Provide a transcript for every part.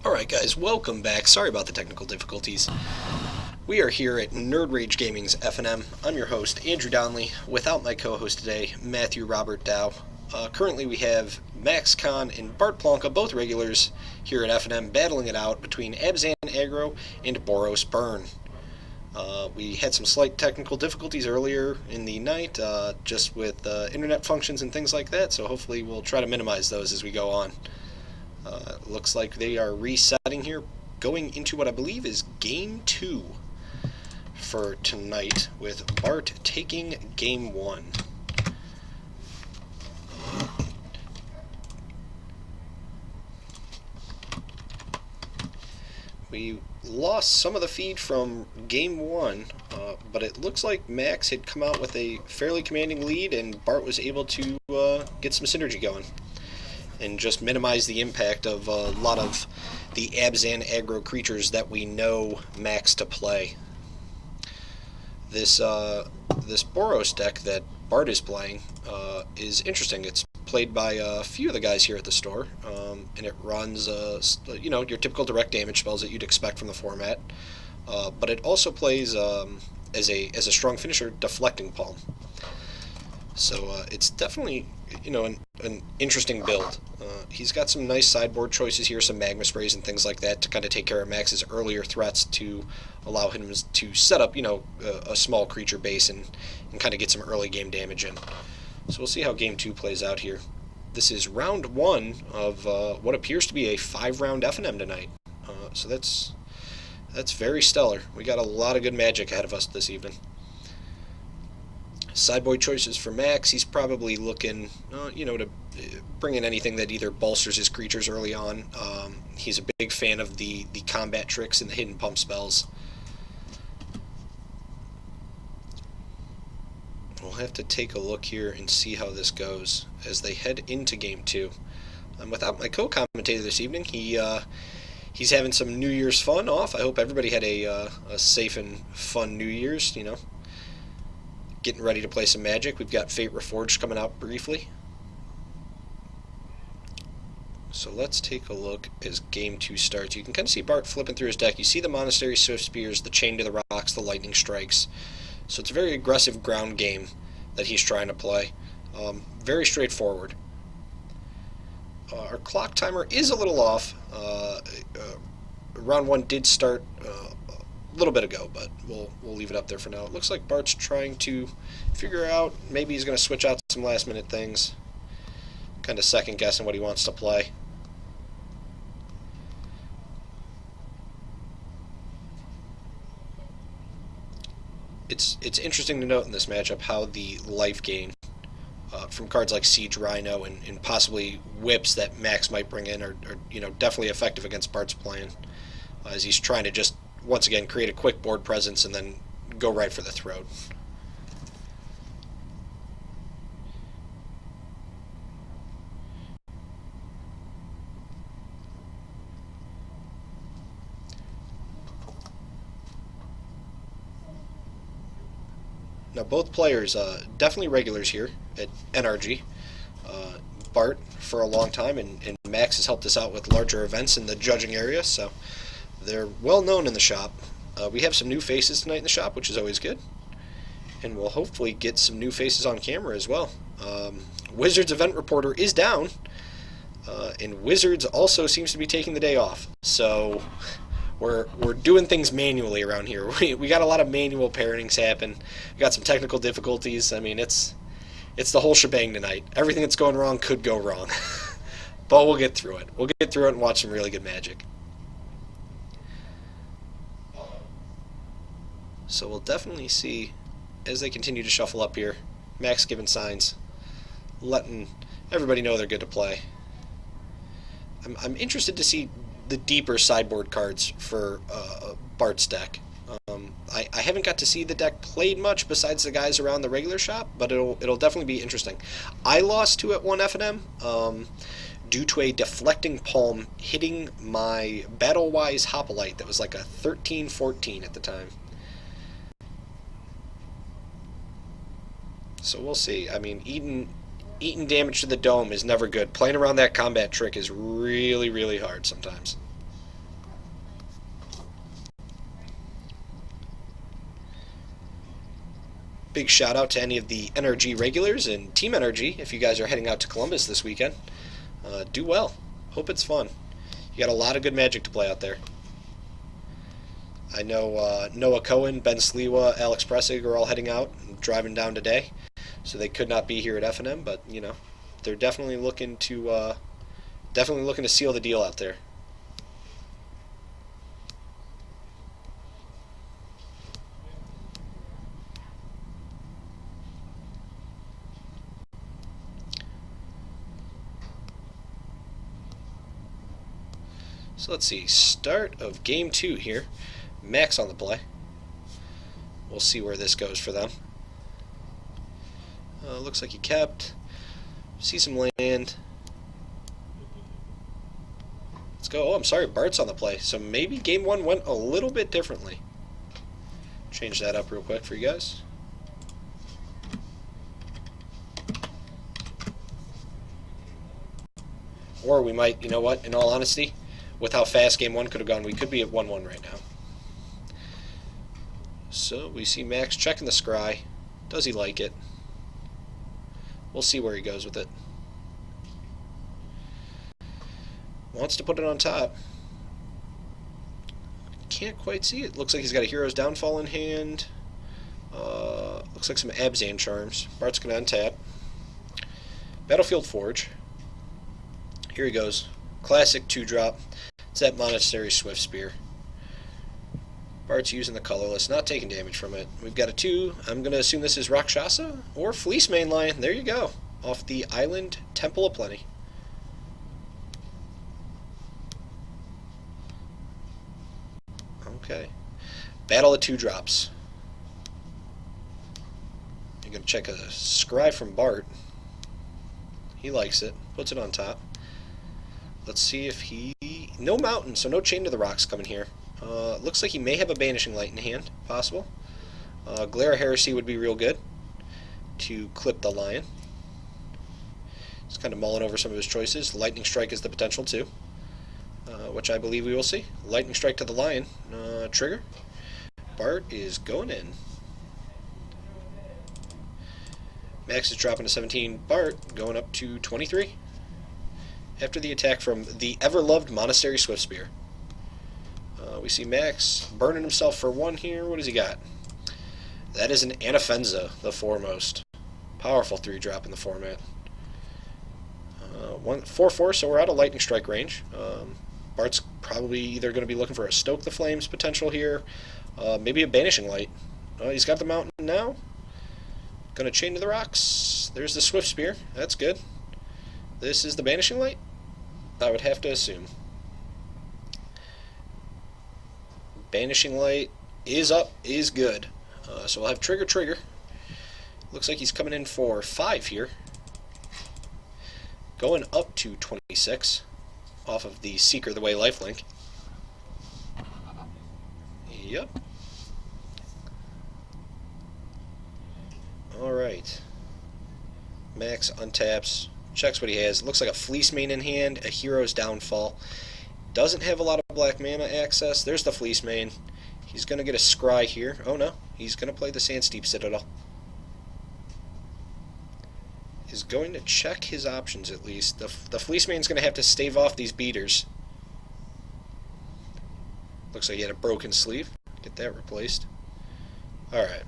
Alright guys, welcome back. Sorry about the technical difficulties. We are here at Nerd Rage Gaming's FNM. I'm your host, Andrew Donnelly, without my co-host today, Matthew Robert Dow. Currently we have Max Khan and Bart Plonka, both regulars, here at FNM, battling it out between Abzan Aggro and Boros Burn. We had some slight technical difficulties earlier in the night, just with internet functions and things like that, so hopefully we'll try to minimize those as we go on. Looks like they are resetting here, going into what I believe is Game 2 for tonight, with Bart taking Game 1. We lost some of the feed from Game 1, but it looks like Max had come out with a fairly commanding lead, and Bart was able to get some synergy going and just minimize the impact of a lot of the Abzan aggro creatures that we know Max to play. This Boros deck that Bart is playing is interesting. It's played by a few of the guys here at the store, and it runs your typical direct damage spells that you'd expect from the format, but it also plays as a strong finisher, Deflecting Palm. So it's definitely an interesting build. He's got some nice sideboard choices here, some magma sprays and things like that to kind of take care of Max's earlier threats to allow him to set up a small creature base and kind of get some early game damage in. So we'll see how Game 2 plays out here. This is round 1 of what appears to be a 5-round FNM tonight. So that's very stellar. We got a lot of good magic ahead of us this evening. Sideboard choices for Max. He's probably looking, to bring in anything that either bolsters his creatures early on. He's a big fan of the combat tricks and the hidden pump spells. We'll have to take a look here and see how this goes as they head into Game 2. I'm without my co-commentator this evening. He's having some New Year's fun off. I hope everybody had a safe and fun New Year's, Getting ready to play some Magic. We've got Fate Reforged coming out briefly. So let's take a look as Game 2 starts. You can kind of see Bart flipping through his deck. You see the Monastery Swift Spears, the Chain to the Rocks, the Lightning Strikes. So it's a very aggressive ground game that he's trying to play. Very straightforward. Our clock timer is a little off. Round 1 did start a little bit ago, but we'll leave it up there for now. It looks like Bart's trying to figure out, maybe he's going to switch out some last minute things, kind of second guessing what he wants to play. It's interesting to note in this matchup how the life gain from cards like Siege Rhino and possibly whips that Max might bring in are definitely effective against Bart's plan, as he's trying to just once again create a quick board presence and then go right for the throat. Now both players definitely regulars here at NRG. Bart for a long time, and Max has helped us out with larger events in the judging area, so they're well known in the shop. We have some new faces tonight in the shop, which is always good. And we'll hopefully get some new faces on camera as well. Wizards event reporter is down. And Wizards also seems to be taking the day off. So we're doing things manually around here. We got a lot of manual pairings happen. We got some technical difficulties. I mean, it's the whole shebang tonight. Everything that's going wrong could go wrong. But we'll get through it. We'll get through it and watch some really good Magic. So we'll definitely see, as they continue to shuffle up here, Max giving signs, letting everybody know they're good to play. I'm interested to see the deeper sideboard cards for Bart's deck. I haven't got to see the deck played much besides the guys around the regular shop, but it'll definitely be interesting. I lost to at one FNM due to a Deflecting Palm hitting my Battle-Wise Hoplite that was like a 13-14 at the time. So we'll see. I mean, eating damage to the dome is never good. Playing around that combat trick is really, really hard sometimes. big shout out to any of the NRG regulars and Team NRG if you guys are heading out to Columbus this weekend. Do well. Hope it's fun. You got a lot of good Magic to play out there. I know Noah Cohen, Ben Sliwa, Alex Pressig are all heading out and driving down today, so they could not be here at FNM, but you know, they're definitely looking to seal the deal out there. So let's see, start of game 2 here. Max on the play. We'll see where this goes for them. Looks like he kept. See some land. Let's go. Oh, I'm sorry, Bart's on the play. So maybe game 1 went a little bit differently. Change that up real quick for you guys. Or we might, you know what, in all honesty, with how fast game 1 could have gone, we could be at 1-1 right now. So we see Max checking the scry. Does he like it? We'll see where he goes with it. Wants to put it on top. Can't quite see it. Looks like he's got a Hero's Downfall in hand. Looks like some Abzan charms. Bart's going to untap. Battlefield Forge. Here he goes. Classic 2-drop. It's that Monastery Swift Spear. Bart's using the colorless, not taking damage from it. We've got a 2. I'm going to assume this is Rakshasa or Fleece Mainline. There you go. Off the Island Temple of Plenty. Okay. Battle of 2 drops. You're going to check a scry from Bart. He likes it. Puts it on top. Let's see if he... No mountain, so no Chain to the Rocks coming here. Looks like he may have a Banishing Light in hand. Possible. Glare of Heresy would be real good to clip the Lion. He's kind of mulling over some of his choices. Lightning Strike is the potential too, which I believe we will see. Lightning Strike to the Lion. Trigger. Bart is going in. Max is dropping to 17. Bart going up to 23. After the attack from the ever-loved Monastery Swift Spear. We see Max burning himself for 1 here. What has he got? That is an Anafenza, the foremost. Powerful 3-drop in the format. 4/4, so we're out of Lightning Strike range. Bart's probably either going to be looking for a Stoke the Flames potential here. Maybe a Banishing Light. He's got the mountain now. Going to Chain to the Rocks. There's the Swift Spear. That's good. This is the Banishing Light? I would have to assume. Banishing Light is up, is good. So we'll have Trigger. Looks like he's coming in for 5 here. Going up to 26 off of the Seeker the Way lifelink. Yep. Alright. Max untaps. Checks what he has. It looks like a Fleece Mane in hand, a Hero's Downfall. Doesn't have a lot of black mana access. There's the Fleece Mane. He's going to get a Scry here. Oh no, he's going to play the Sandsteep Citadel. He's going to check his options at least. The Fleece Mane's going to have to stave off these beaters. Looks like he had a broken sleeve. Get that replaced. Alright.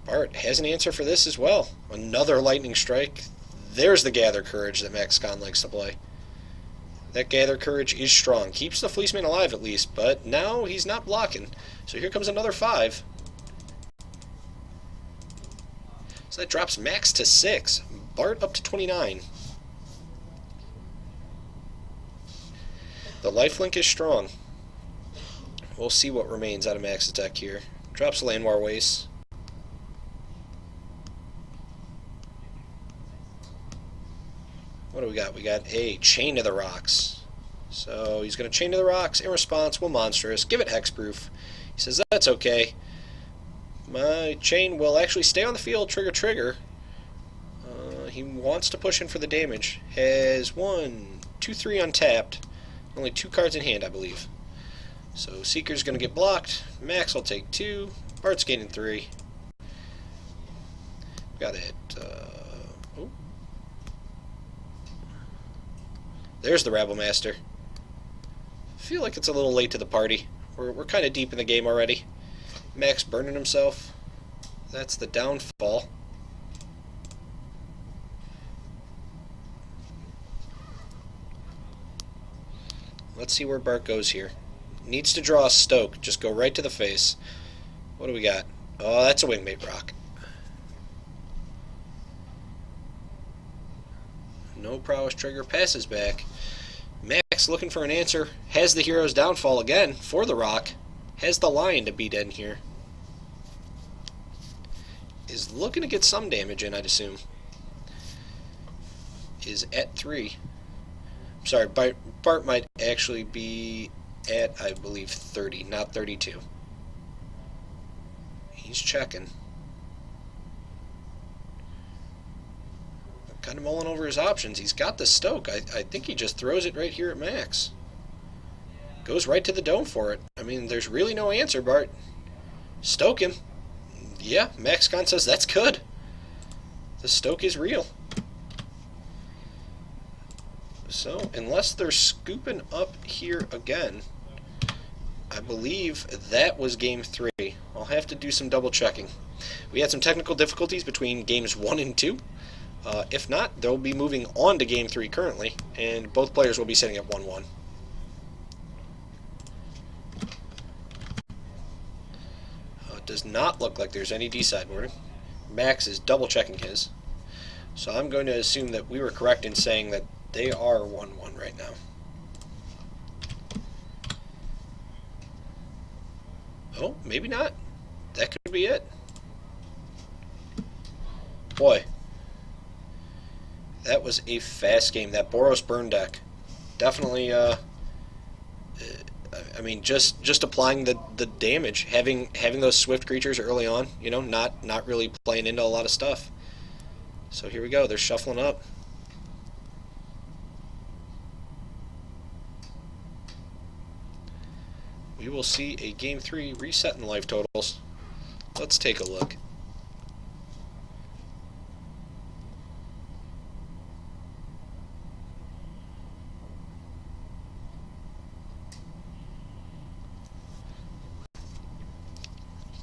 Bart has an answer for this as well. Another Lightning Strike. There's the Gather Courage that Max Con likes to play. That Gather Courage is strong. Keeps the Fleeceman alive at least, but now he's not blocking. So here comes another 5. So that drops Max to 6. Bart up to 29. The lifelink is strong. We'll see what remains out of Max's deck here. Drops Landwar Waste. What do we got? We got a Chain to the Rocks. So he's going to Chain to the Rocks. In response, we'll Monstrous. Give it Hexproof. He says, that's okay. My Chain will actually stay on the field. Trigger. He wants to push in for the damage. Has 1, 2, 3 untapped. Only 2 cards in hand, I believe. So Seeker's going to get blocked. Max will take 2. Bart's gaining 3. Got it. Oh. There's the Rabble Master. I feel like it's a little late to the party. We're kind of deep in the game already. Max burning himself. That's the downfall. Let's see where Bart goes here. Needs to draw a Stoke. Just go right to the face. What do we got? Oh, that's a Wingmate Rock. No prowess trigger. Passes back. Max looking for an answer. Has the hero's downfall again for the rock. Has the lion to beat in here. Is looking to get some damage in, I'd assume. Is at 3. Sorry, Bart might actually be at, I believe, 30, not 32. He's checking. Kind of mulling over his options. He's got the Stoke. I think he just throws it right here at Max. Goes right to the dome for it. I mean, there's really no answer, Bart. Stoke him. Yeah, MaxCon says that's good. The Stoke is real. So, unless they're scooping up here again, I believe that was Game 3. I'll have to do some double checking. We had some technical difficulties between Games 1 and 2. If not, they'll be moving on to Game 3 currently, and both players will be sitting at 1-1. It does not look like there's any D-sideboarding. Max is double checking his. So I'm going to assume that we were correct in saying that they are 1-1 right now. Oh, maybe not. That could be it. Boy. That was a fast game. That Boros burn deck. Definitely, I mean, just applying the damage. Having those swift creatures early on, you know, not really playing into a lot of stuff. So here we go. They're shuffling up. We will see a Game 3 reset in life totals. Let's take a look.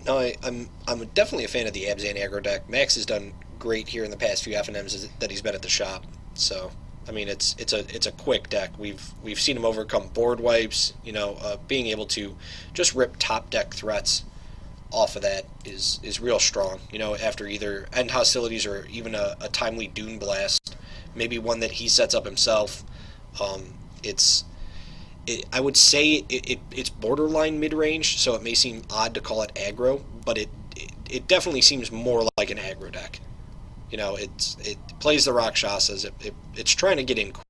Now, I'm definitely a fan of the Abzan aggro deck. Max has done great here in the past few FNMs that he's been at the shop. So, I mean, it's a quick deck. We've seen him overcome board wipes. You know, being able to just rip top deck threats off of that is real strong. You know, after either end hostilities or even a timely Dune Blast, maybe one that he sets up himself. I would say it's borderline mid-range, so it may seem odd to call it aggro, but it definitely seems more like an aggro deck. You know, it plays the Rakshasas. It's trying to get in